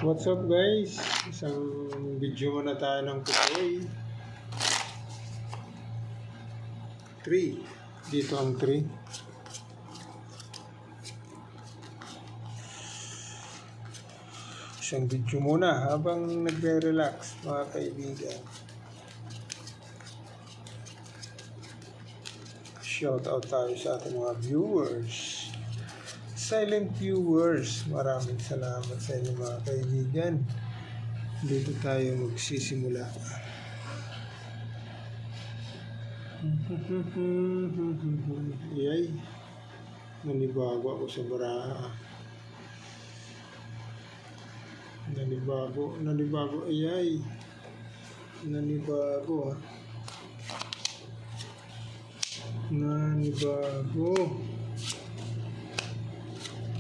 What's up guys? Isang video muna tayo ng Pukoy 3. Dito ang 3. Isang video muna habang nagre-relax mga kaibigan. Shout out tayo sa ating mga viewers. Silent viewers, maraming salamat sa inyo mga kaibigan. Dito tayo magsisimula. Yay, nanibago ako sa baraha. Nanibago, ayay. Nanibago.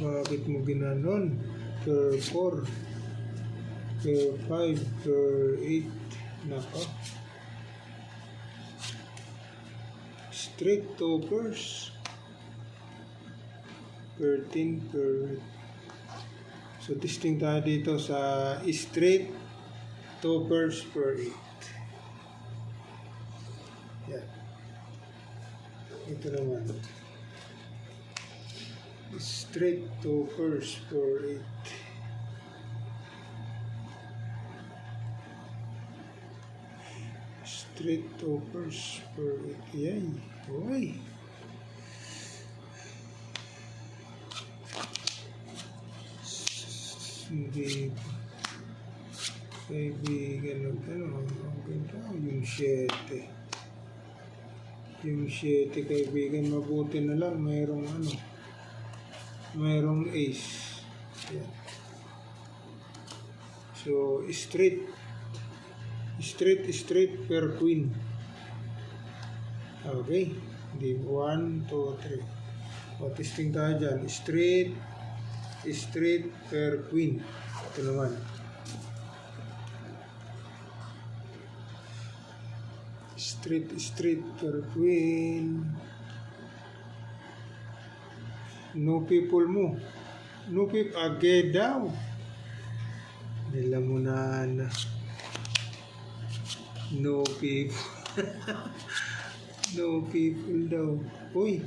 Bakit mo ginanon? Per 4, per 5, per 8. Nako. Straight toppers. Per 10, per 8. So, testing tayo dito sa straight toppers per 8. Yan. Ito naman. Straight toppers per 8. Straight toppers per 8. Yay. Uy. Hindi. Kaibigan, yung 7. Yung 7 kaibigan, mabuti na lang mayroong ace. Yan. So, straight per queen. Okay. Di 1, 2, 3. O, testing tayo dyan. Straight per queen. Ito naman. Straight per queen. No people mo. No people. Age daw. Nilamunan. No people. No people daw. Uy.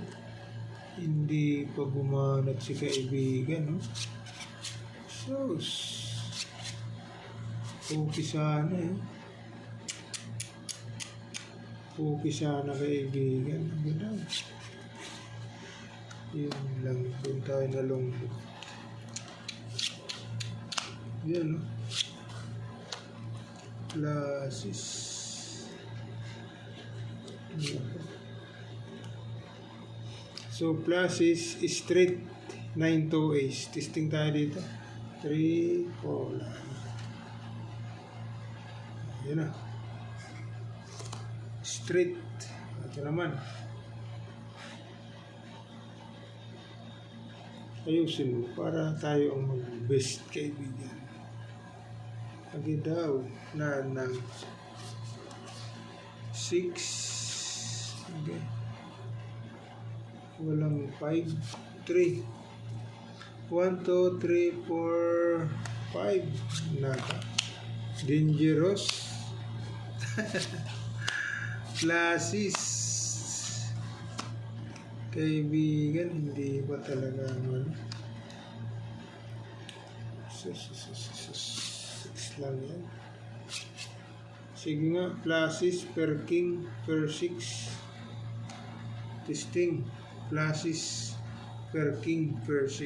Hindi pa bumanat si kaibigan, no? Sus. Okay sana, eh. Okay sana kaibigan. Ano daw? Yun lang, doon tayo nalungkot. Yan, no? Classes. So, classes straight 9 to ace. Testing tayo dito. 3, 4 lang. Yan na. Straight. Ito naman. Ayusin mo para tayo ang mag-best kaibigan. Lagi daw na ng 6. Okay. Walang 5, 3. 1, 2, 3, 4, 5. Naka. Dangerous. Classes. Kaibigan, hindi pa talaga naman. 6 lang yan. Sige nga, classes per king per 6. Testing. Classes per king per 6.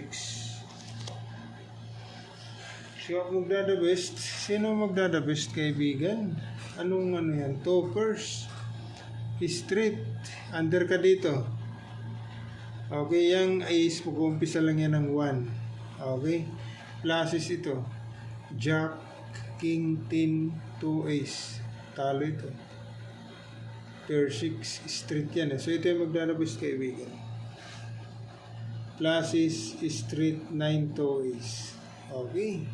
So, magdada-best. Sino magdada-best, kaibigan? Anong yan? Toppers. Straight. Under ka dito. Okay, yung ace, mag-umpisa lang yan ng 1. Okay? Classes ito. Jack, King, 10, 2 ace. Talo ito. Per 6, straight yan. So, ito yung maglalabas kaibigan. Classes, straight, 9, 2 ace. Okay?